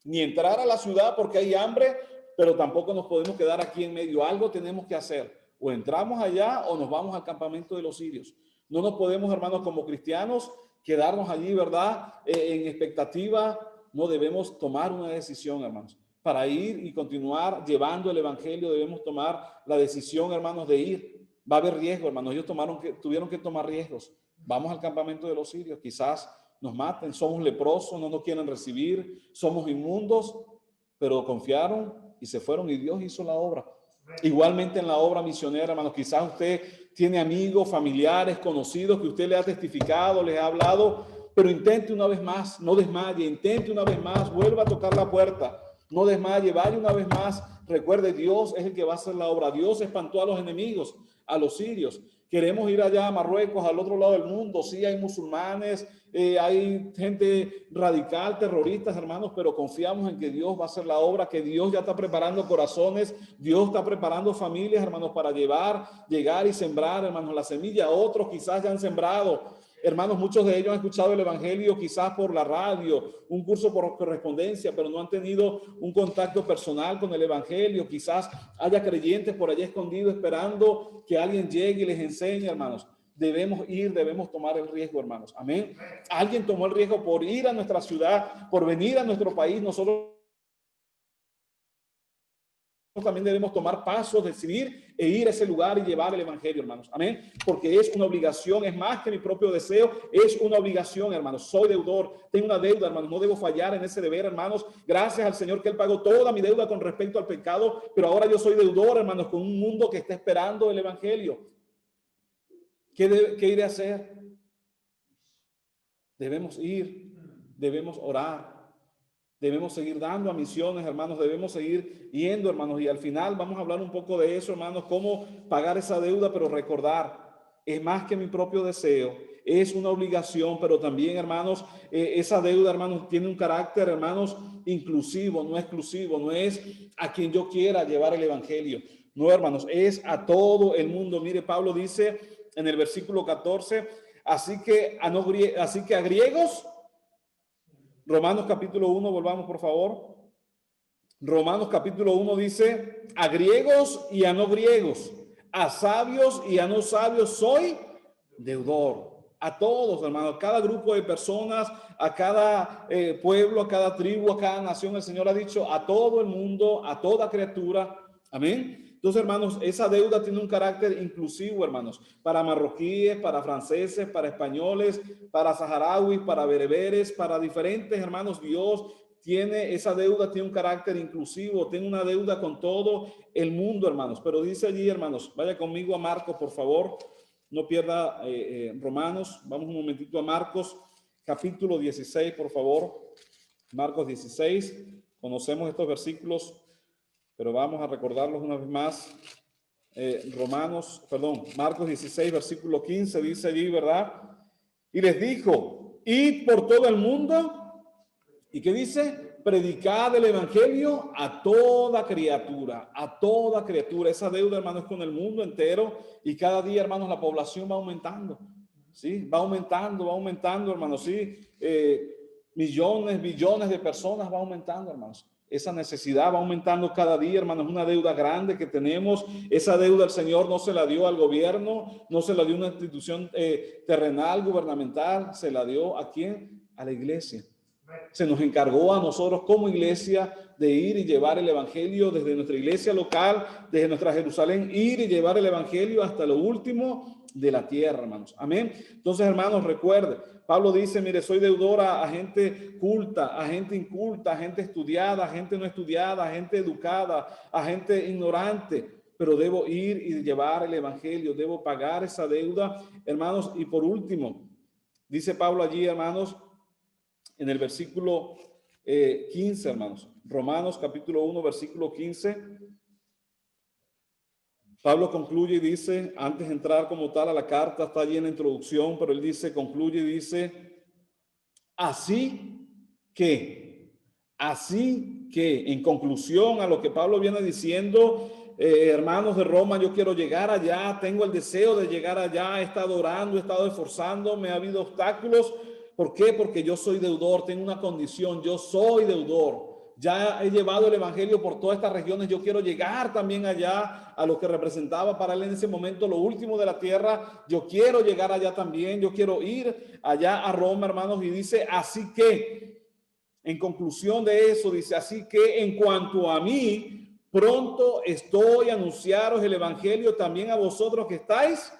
[SPEAKER 1] ni entrar a la ciudad porque hay hambre, pero tampoco nos podemos quedar aquí en medio. Algo tenemos que hacer. O entramos allá o nos vamos al campamento de los sirios. No nos podemos, hermanos, como cristianos, quedarnos allí, ¿verdad? En expectativa. No, debemos tomar una decisión, hermanos. Para ir y continuar llevando el evangelio, debemos tomar la decisión, hermanos, de ir. Va a haber riesgo, hermanos. Ellos tuvieron que tomar riesgos. Vamos al campamento de los sirios. Quizás nos maten, somos leprosos, no nos quieren recibir, somos inmundos, pero confiaron y se fueron y Dios hizo la obra. Igualmente en la obra misionera, hermanos, quizás usted tiene amigos, familiares, conocidos que usted le ha testificado, les ha hablado, pero intente una vez más, no desmaye, intente una vez más, vuelva a tocar la puerta, no desmaye, vaya una vez más. Recuerde, Dios es el que va a hacer la obra. Dios espantó a los enemigos, a los sirios. Queremos ir allá a Marruecos, al otro lado del mundo. Sí, hay musulmanes, hay gente radical, terroristas, hermanos, pero confiamos en que Dios va a hacer la obra, que Dios ya está preparando corazones, Dios está preparando familias, hermanos, para llegar y sembrar, hermanos, la semilla. Otros quizás ya han sembrado. Hermanos, muchos de ellos han escuchado el evangelio quizás por la radio, un curso por correspondencia, pero no han tenido un contacto personal con el evangelio. Quizás haya creyentes por allá escondidos esperando que alguien llegue y les enseñe, hermanos. Debemos ir, debemos tomar el riesgo, hermanos. Amén. Alguien tomó el riesgo por ir a nuestra ciudad, por venir a nuestro país. Nosotros también debemos tomar pasos, decidir e ir a ese lugar y llevar el evangelio, hermanos. Amén. Porque es una obligación, es más que mi propio deseo, es una obligación, hermanos. Soy deudor, tengo una deuda, hermanos. No debo fallar en ese deber, hermanos. Gracias al Señor que Él pagó toda mi deuda con respecto al pecado, pero ahora yo soy deudor, hermanos, con un mundo que está esperando el evangelio. ¿Qué iré a hacer? Debemos ir, debemos orar. Debemos seguir dando a misiones, hermanos, debemos seguir yendo, hermanos, y al final vamos a hablar un poco de eso, hermanos, cómo pagar esa deuda, pero recordar, es más que mi propio deseo, es una obligación, pero también, hermanos, esa deuda, hermanos, tiene un carácter, hermanos, inclusivo, no exclusivo, no es a quien yo quiera llevar el evangelio, no, hermanos, es a todo el mundo. Mire, Pablo dice en el versículo 14, así que a griegos. Romanos capítulo 1, volvamos por favor. Romanos capítulo 1 dice, a griegos y a no griegos, a sabios y a no sabios soy deudor. A todos, hermanos, a cada grupo de personas, a cada pueblo, a cada tribu, a cada nación, el Señor ha dicho a todo el mundo, a toda criatura. Amén. Entonces, hermanos, esa deuda tiene un carácter inclusivo, hermanos, para marroquíes, para franceses, para españoles, para saharauis, para bereberes, para diferentes, hermanos. Dios tiene esa deuda, tiene un carácter inclusivo, tiene una deuda con todo el mundo, hermanos. Pero dice allí, hermanos, vaya conmigo a Marcos, por favor, no pierda Romanos. Vamos un momentito a Marcos, capítulo 16, por favor. Marcos 16, conocemos estos versículos, pero vamos a recordarlos una vez más. Marcos 16, versículo 15, dice allí, ¿verdad? Y les dijo, id por todo el mundo, ¿y qué dice? Predicad el evangelio a toda criatura, a toda criatura. Esa deuda, hermanos, con el mundo entero, y cada día, hermanos, la población va aumentando, ¿sí? Va aumentando, hermanos, ¿sí? Millones, billones de personas va aumentando, hermanos. Esa necesidad va aumentando cada día, hermanos, una deuda grande que tenemos. Esa deuda el Señor no se la dio al gobierno, no se la dio a una institución terrenal, gubernamental, se la dio ¿a quién? A la iglesia. Se nos encargó a nosotros como iglesia de ir y llevar el evangelio desde nuestra iglesia local, desde nuestra Jerusalén, ir y llevar el evangelio hasta lo último de la tierra, hermanos. Amén. Entonces, hermanos, recuerde, Pablo dice, mire, soy deudor a gente culta, a gente inculta, a gente estudiada, a gente no estudiada, a gente educada, a gente ignorante, pero debo ir y llevar el evangelio, debo pagar esa deuda, hermanos. Y por último, dice Pablo allí, hermanos, en el versículo 15, hermanos, Romanos capítulo 1, versículo 15, Pablo concluye y dice, antes de entrar como tal a la carta, está allí en la introducción, pero él dice, concluye y dice, así que, en conclusión a lo que Pablo viene diciendo, hermanos de Roma, yo quiero llegar allá, tengo el deseo de llegar allá, he estado orando, he estado esforzándome, ha habido obstáculos. ¿Por qué? Porque yo soy deudor, tengo una condición, yo soy deudor. Ya he llevado el evangelio por todas estas regiones, yo quiero llegar también allá a lo que representaba para él en ese momento lo último de la tierra. Yo quiero llegar allá también, yo quiero ir allá a Roma, hermanos, y dice, así que, en conclusión de eso, dice, así que en cuanto a mí, pronto estoy a anunciaros el evangelio también a vosotros que estáis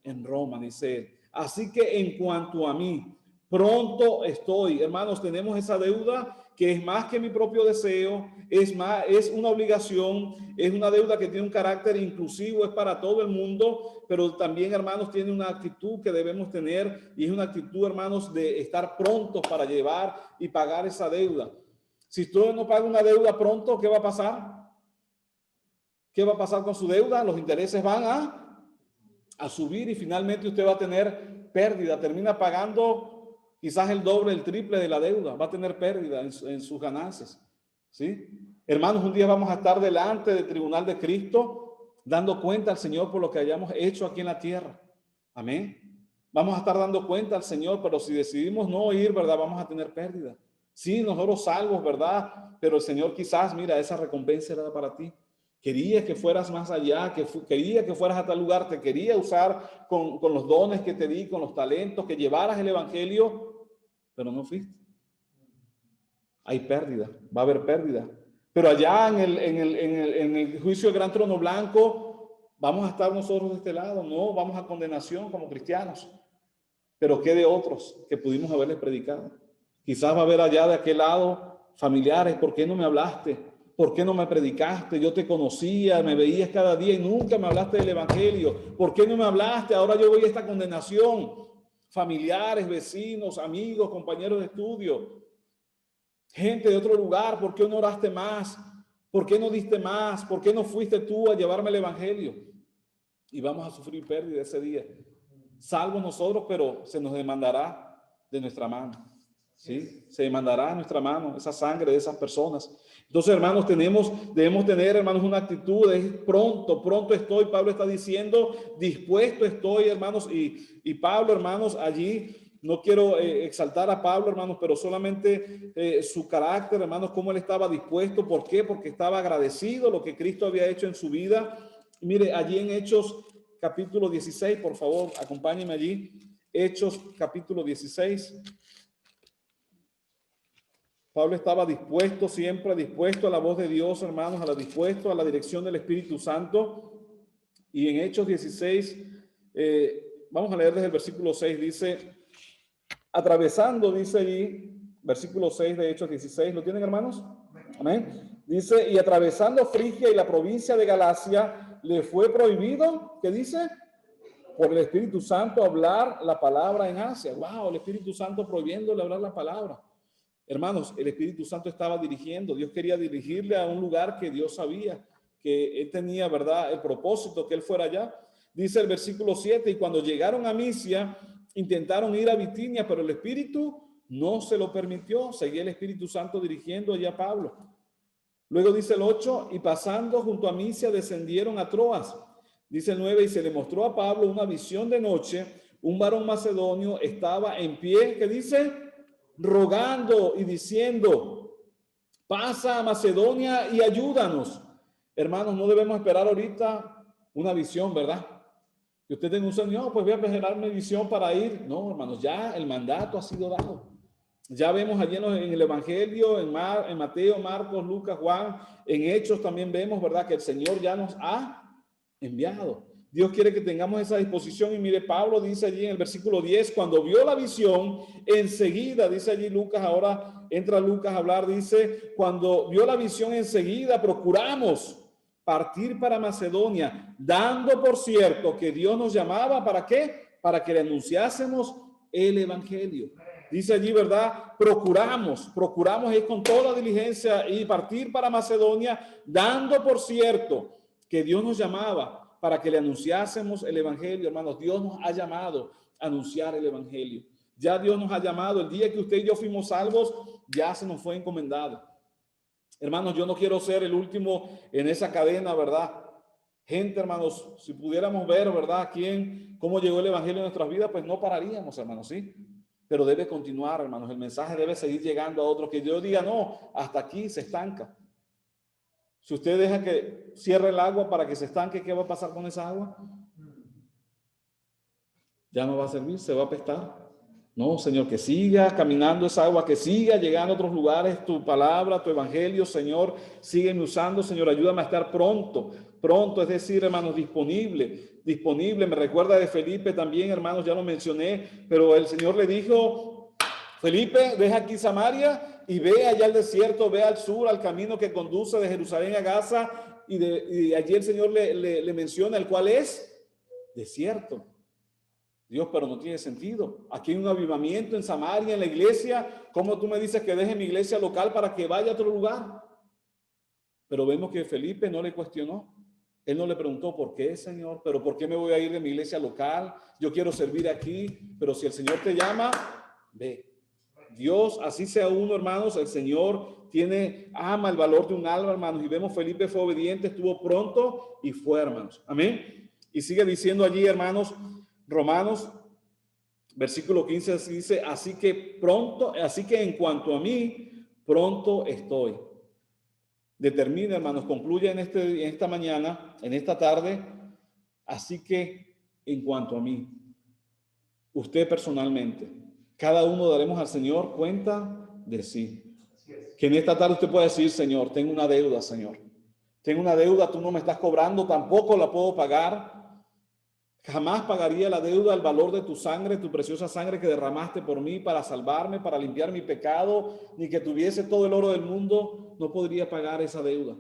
[SPEAKER 1] en Roma, dice él. Así que en cuanto a mí, pronto estoy. Hermanos, tenemos esa deuda que es más que mi propio deseo, es una obligación, es una deuda que tiene un carácter inclusivo, es para todo el mundo, pero también, hermanos, tiene una actitud que debemos tener, y es una actitud, hermanos, de estar prontos para llevar y pagar esa deuda. Si usted no paga una deuda pronto, ¿qué va a pasar? ¿Qué va a pasar con su deuda? Los intereses van a subir y finalmente usted va a tener pérdida, termina pagando quizás el doble, el triple de la deuda, va a tener pérdida en sus ganancias, ¿sí? Hermanos, un día vamos a estar delante del tribunal de Cristo, dando cuenta al Señor por lo que hayamos hecho aquí en la tierra. Amén. Vamos a estar dando cuenta al Señor, pero si decidimos no ir, ¿verdad? Vamos a tener pérdida. Sí, nosotros salvos, ¿verdad? Pero el Señor quizás, mira, esa recompensa era para ti. Quería que fueras más allá, quería que fueras a tal lugar, te quería usar con los dones que te di, con los talentos, que llevaras el evangelio, pero no fuiste. Hay pérdida, va a haber pérdida. Pero allá en el juicio del gran trono blanco, vamos a estar nosotros de este lado, no vamos a condenación como cristianos. Pero ¿qué de otros que pudimos haberles predicado? Quizás va a haber allá de aquel lado familiares, ¿por qué no me hablaste? ¿Por qué no me predicaste? Yo te conocía, me veías cada día y nunca me hablaste del evangelio. ¿Por qué no me hablaste? Ahora yo voy a esta condenación. Familiares, vecinos, amigos, compañeros de estudio, gente de otro lugar, ¿por qué no oraste más? ¿Por qué no diste más? ¿Por qué no fuiste tú a llevarme el evangelio? Y vamos a sufrir pérdida ese día. Salvo nosotros, pero se nos demandará de nuestra mano. ¿Sí? Se demandará de nuestra mano esa sangre de esas personas. Entonces, hermanos, debemos tener, hermanos, una actitud de pronto estoy. Pablo está diciendo, dispuesto estoy, hermanos, y Pablo, hermanos, allí, no quiero exaltar a Pablo, hermanos, pero solamente su carácter, hermanos, cómo él estaba dispuesto. ¿Por qué? Porque estaba agradecido lo que Cristo había hecho en su vida. Mire, allí en Hechos capítulo 16, por favor, acompáñenme allí. Hechos capítulo 16. Pablo estaba dispuesto, siempre dispuesto a la voz de Dios, hermanos, dispuesto a la dirección del Espíritu Santo. Y en Hechos 16, vamos a leer desde el versículo 6, dice, atravesando, dice allí, versículo 6 de Hechos 16, ¿lo tienen, hermanos? Amén. Dice, y atravesando Frigia y la provincia de Galacia, le fue prohibido, ¿qué dice? Por el Espíritu Santo hablar la palabra en Asia. Wow, el Espíritu Santo prohibiéndole hablar la palabra. Hermanos, el Espíritu Santo estaba dirigiendo. Dios quería dirigirle a un lugar que Dios sabía que él tenía, ¿verdad?, el propósito que él fuera allá. Dice el versículo 7, y cuando llegaron a Misia, intentaron ir a Bitinia, pero el Espíritu no se lo permitió. Seguía el Espíritu Santo dirigiendo allá a Pablo. Luego dice el 8, y pasando junto a Misia descendieron a Troas. Dice el 9, y se le mostró a Pablo una visión de noche. Un varón macedonio estaba en pie, ¿qué dice? Rogando y diciendo, pasa a Macedonia y ayúdanos. Hermanos, no debemos esperar ahorita una visión, ¿verdad? Que usted tenga un sueño, pues voy a esperar mi visión para ir. No, hermanos, ya el mandato ha sido dado. Ya vemos allí en el Evangelio, en Mateo, Marcos, Lucas, Juan, en Hechos también vemos, ¿verdad?, que el Señor ya nos ha enviado. Dios quiere que tengamos esa disposición. Y mire, Pablo dice allí en el versículo 10, cuando vio la visión, enseguida, dice allí Lucas, ahora entra Lucas a hablar, dice, cuando vio la visión enseguida, procuramos partir para Macedonia, dando por cierto que Dios nos llamaba, ¿para qué? Para que le anunciásemos el Evangelio. Dice allí, ¿verdad? Procuramos es con toda diligencia y partir para Macedonia, dando por cierto que Dios nos llamaba para que le anunciásemos el Evangelio. Hermanos, Dios nos ha llamado a anunciar el Evangelio. Ya Dios nos ha llamado. El día que usted y yo fuimos salvos, ya se nos fue encomendado. Hermanos, yo no quiero ser el último en esa cadena, ¿verdad? Gente, hermanos, si pudiéramos ver, ¿verdad?, cómo llegó el Evangelio en nuestras vidas, pues no pararíamos, hermanos, ¿sí? Pero debe continuar, hermanos. El mensaje debe seguir llegando a otros. Que Dios diga, no, hasta aquí se estanca. Si usted deja que cierre el agua para que se estanque, ¿qué va a pasar con esa agua? Ya no va a servir, se va a apestar. No, Señor, que siga caminando esa agua, que siga llegando a otros lugares, tu palabra, tu evangelio, Señor, sígueme usando, Señor, ayúdame a estar pronto, es decir, hermanos, disponible. Me recuerda de Felipe también, hermanos, ya lo mencioné, pero el Señor le dijo, Felipe, deja aquí Samaria y ve allá al desierto, ve al sur, al camino que conduce de Jerusalén a Gaza, y allí el Señor le menciona el cual es desierto. Dios, pero no tiene sentido. Aquí hay un avivamiento en Samaria, en la iglesia. ¿Cómo tú me dices que deje mi iglesia local para que vaya a otro lugar? Pero vemos que Felipe no le cuestionó. Él no le preguntó, ¿por qué, Señor? ¿Pero por qué me voy a ir de mi iglesia local? Yo quiero servir aquí. Pero si el Señor te llama, ve. Dios, así sea uno, hermanos, el Señor ama el valor de un alma, hermanos. Y vemos Felipe fue obediente, estuvo pronto y fue, hermanos. Amén. Y sigue diciendo allí, hermanos, Romanos, versículo 15 dice, así que en cuanto a mí, pronto estoy. Determina, hermanos, concluye en esta mañana, en esta tarde, así que en cuanto a mí, usted personalmente, cada uno daremos al Señor cuenta de sí. Que en esta tarde usted pueda decir, Señor, tengo una deuda, Señor. Tengo una deuda, tú no me estás cobrando, tampoco la puedo pagar. Jamás pagaría la deuda, el valor de tu sangre, tu preciosa sangre que derramaste por mí para salvarme, para limpiar mi pecado, ni que tuviese todo el oro del mundo, no podría pagar esa deuda.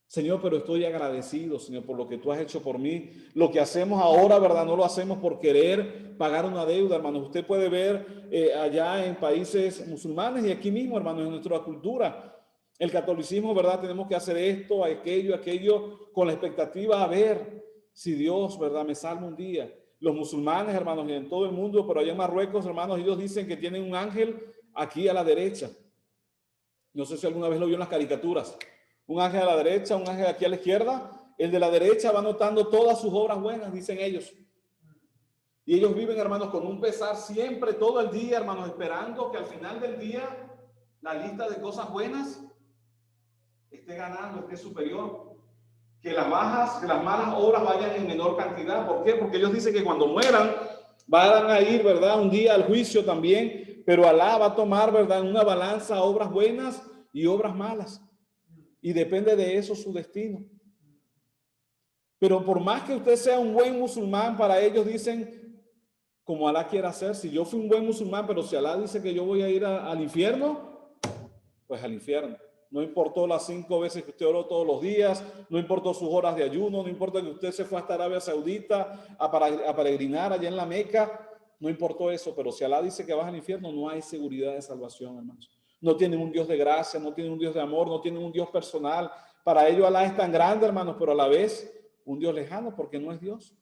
[SPEAKER 1] Señor, pero estoy agradecido, Señor, por lo que tú has hecho por mí. Lo que hacemos ahora, ¿verdad? No lo hacemos por querer pagar una deuda, hermanos. Usted puede ver allá en países musulmanes y aquí mismo, hermanos, en nuestra cultura, el catolicismo, ¿verdad? Tenemos que hacer esto, aquello, con la expectativa a ver si Dios, ¿verdad?, me salva un día. Los musulmanes, hermanos, y en todo el mundo, pero allá en Marruecos, hermanos, ellos dicen que tienen un ángel aquí a la derecha. No sé si alguna vez lo vio en las caricaturas. Un ángel a la derecha, un ángel aquí a la izquierda. El de la derecha va anotando todas sus obras buenas, dicen ellos. Y ellos viven, hermanos, con un pesar siempre, todo el día, hermanos, esperando que al final del día la lista de cosas buenas esté ganando, esté superior. Que las malas obras vayan en menor cantidad. ¿Por qué? Porque ellos dicen que cuando mueran van a ir, ¿verdad?, un día al juicio también, pero Alá va a tomar, ¿verdad?, en una balanza obras buenas y obras malas. Y depende de eso su destino. Pero por más que usted sea un buen musulmán, para ellos dicen, como Alá quiera hacer, si yo fui un buen musulmán, pero si Alá dice que yo voy a ir al infierno, pues al infierno. No importó las 5 veces que usted oró todos los días, no importó sus horas de ayuno, no importa que usted se fue hasta Arabia Saudita a peregrinar allá en la Meca, no importó eso, pero si Alá dice que vas al infierno, no hay seguridad de salvación, hermanos. No tienen un Dios de gracia, no tienen un Dios de amor, no tienen un Dios personal Para ellos Alá es tan grande, hermanos, pero a la vez un Dios lejano porque no es Dios.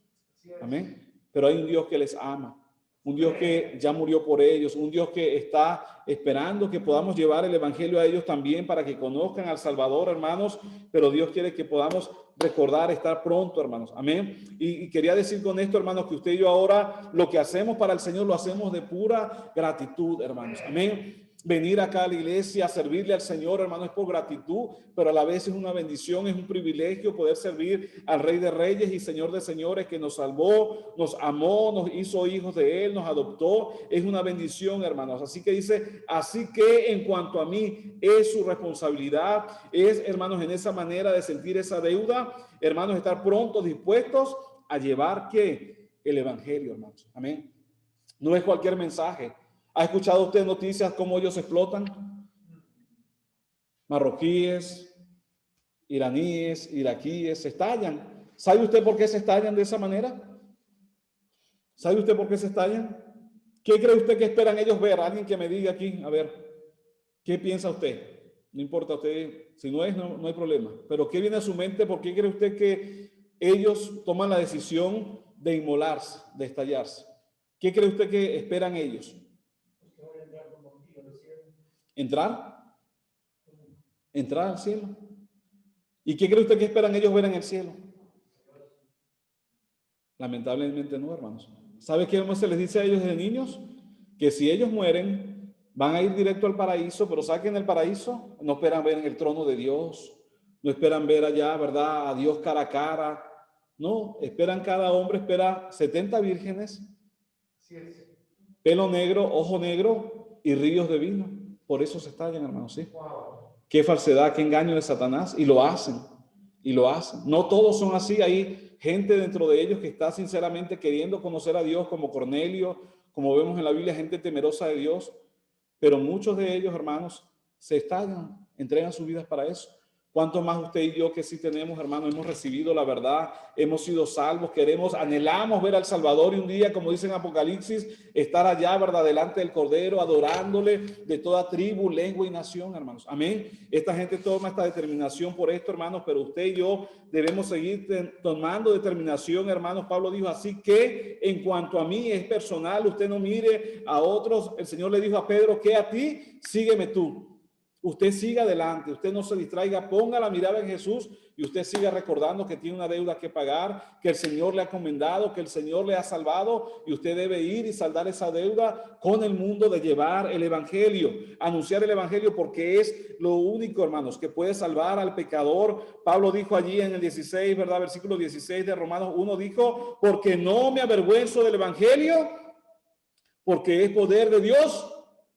[SPEAKER 1] Amén. Pero hay un Dios que les ama. Un Dios que ya murió por ellos, un Dios que está esperando que podamos llevar el evangelio a ellos también para que conozcan al Salvador, hermanos, pero Dios quiere que podamos recordar estar pronto, hermanos. Amén. Y quería decir con esto, hermanos, que usted y yo ahora lo que hacemos para el Señor lo hacemos de pura gratitud, hermanos. Amén. Venir acá a la iglesia a servirle al Señor, hermano, es por gratitud, pero a la vez es una bendición, es un privilegio poder servir al Rey de Reyes y Señor de Señores que nos salvó, nos amó, nos hizo hijos de Él, nos adoptó. Es una bendición, hermanos. Así que dice, así que en cuanto a mí es su responsabilidad, es, hermanos, en esa manera de sentir esa deuda, hermanos, estar prontos, dispuestos a llevar ¿qué? El evangelio, hermanos. Amén. No es cualquier mensaje. ¿Ha escuchado usted noticias cómo ellos explotan? Marroquíes, iraníes, iraquíes, se estallan. ¿Sabe usted por qué se estallan de esa manera? ¿Sabe usted por qué se estallan? ¿Qué cree usted que esperan ellos ver? Alguien que me diga aquí, a ver, ¿qué piensa usted? No importa usted, si no es, no hay problema. Pero ¿qué viene a su mente? ¿Por qué cree usted que ellos toman la decisión de inmolarse, de estallarse? ¿Qué cree usted que esperan ellos? Entrar al cielo. ¿Y qué cree usted que esperan ellos ver en el cielo? Lamentablemente no, hermanos. ¿Sabe qué se les dice a ellos de niños? Que si ellos mueren, van a ir directo al paraíso, pero ¿saben que en el paraíso no esperan ver en el trono de Dios? No esperan ver allá, ¿verdad? A Dios cara a cara. No, esperan, cada hombre espera 70 vírgenes, pelo negro, ojo negro y ríos de vino. Por eso se estallan, hermanos, ¿sí? Qué falsedad, qué engaño de Satanás. Y lo hacen, y lo hacen. No todos son así. Hay gente dentro de ellos que está sinceramente queriendo conocer a Dios, como Cornelio, como vemos en la Biblia, gente temerosa de Dios. Pero muchos de ellos, hermanos, se estallan, entregan sus vidas para eso. ¿Cuánto más usted y yo que sí tenemos, hermanos, hemos recibido la verdad, hemos sido salvos, queremos, anhelamos ver al Salvador y un día, como dice en Apocalipsis, estar allá, ¿verdad?, delante del Cordero, adorándole de toda tribu, lengua y nación, hermanos? Amén. Esta gente toma esta determinación por esto, hermanos, pero usted y yo debemos seguir tomando determinación, hermanos. Pablo dijo, así que en cuanto a mí es personal, usted no mire a otros. El Señor le dijo a Pedro, que a ti, sígueme tú. Usted siga adelante, usted no se distraiga, ponga la mirada en Jesús y usted siga recordando que tiene una deuda que pagar, que el Señor le ha encomendado, que el Señor le ha salvado y usted debe ir y saldar esa deuda con el mundo, de llevar el evangelio, anunciar el evangelio, porque es lo único, hermanos, que puede salvar al pecador. Pablo dijo allí en el 16, ¿verdad? Versículo 16 de Romanos 1, dijo, porque no me avergüenzo del evangelio, porque es poder de Dios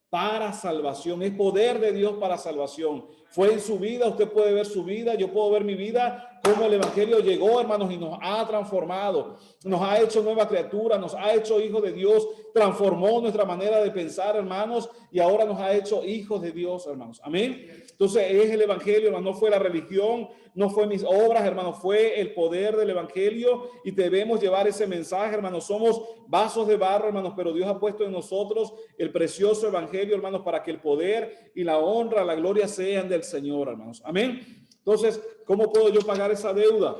[SPEAKER 1] para salvación, es poder de Dios para salvación. Fue en su vida, usted puede ver su vida, yo puedo ver mi vida, cómo el evangelio llegó, hermanos, y nos ha transformado, nos ha hecho nueva criatura, nos ha hecho hijos de Dios, transformó nuestra manera de pensar, hermanos, y ahora nos ha hecho hijos de Dios, hermanos. Amén. Entonces es el evangelio, hermanos, no fue la religión, no fue mis obras, hermanos, fue el poder del evangelio y debemos llevar ese mensaje, hermanos. Somos vasos de barro, hermanos, pero Dios ha puesto en nosotros el precioso evangelio, hermanos, para que el poder y la honra, la gloria sean del Señor, hermanos. Amén. Entonces, ¿cómo puedo yo pagar esa deuda?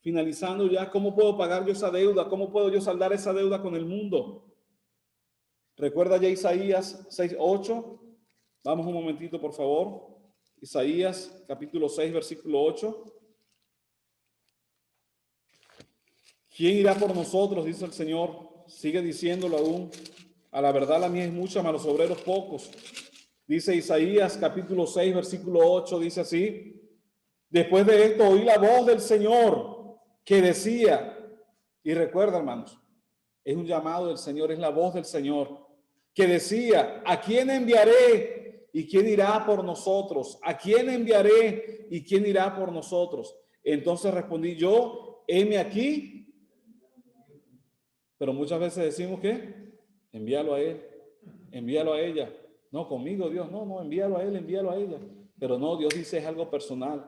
[SPEAKER 1] Finalizando ya, ¿cómo puedo pagar yo esa deuda? ¿Cómo puedo yo saldar esa deuda con el mundo? ¿Recuerda ya Isaías 6:8? Vamos un momentito, por favor. Isaías capítulo 6, versículo 8. ¿Quién irá por nosotros? Dice el Señor. Sigue diciéndolo aún. A la verdad la mía es mucha, mas los obreros pocos. Dice Isaías capítulo 6, versículo 8, dice así. Después de esto oí la voz del Señor que decía, y recuerda, hermanos, es un llamado del Señor, es la voz del Señor, que decía, ¿a quién enviaré? ¿Y quién irá por nosotros? ¿A quién enviaré? ¿Y quién irá por nosotros? Entonces respondí yo, heme aquí. Pero muchas veces decimos que envíalo a él, envíalo a ella. No, conmigo Dios, no, envíalo a él, envíalo a ella. Pero no, Dios dice es algo personal.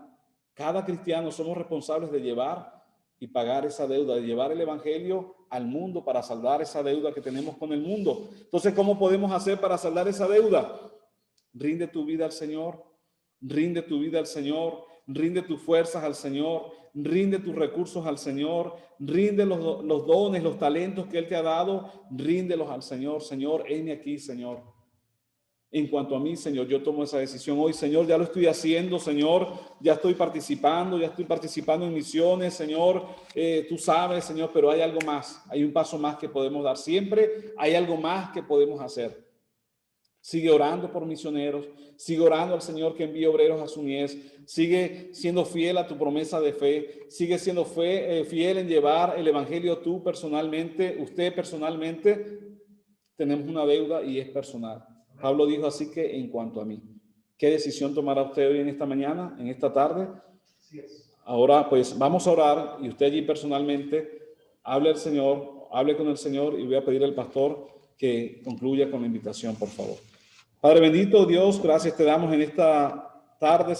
[SPEAKER 1] Cada cristiano somos responsables de llevar y pagar esa deuda, de llevar el evangelio al mundo para saldar esa deuda que tenemos con el mundo. Entonces, ¿cómo podemos hacer para saldar esa deuda? Rinde tu vida al Señor, Rinde tu vida al Señor, rinde tus fuerzas al Señor, rinde tus recursos al Señor, rinde los dones, los talentos que Él te ha dado, ríndelos al Señor. Señor, heme aquí, Señor. En cuanto a mí, Señor, yo tomo esa decisión hoy, Señor, ya lo estoy haciendo, Señor, ya estoy participando en misiones, Señor, tú sabes, Señor, pero hay algo más, hay un paso más que podemos dar, siempre hay algo más que podemos hacer. Sigue orando por misioneros, sigue orando al Señor que envíe obreros a su mies, sigue siendo fiel a tu promesa de fe, sigue siendo fiel en llevar el evangelio tú personalmente, usted personalmente. Tenemos una deuda y es personal. Pablo dijo así que en cuanto a mí. ¿Qué decisión tomará usted hoy en esta mañana, en esta tarde? Ahora pues vamos a orar y usted allí personalmente hable al Señor, hable con el Señor y voy a pedir al pastor que concluya con la invitación, por favor. Padre bendito, Dios, gracias te damos en esta tarde,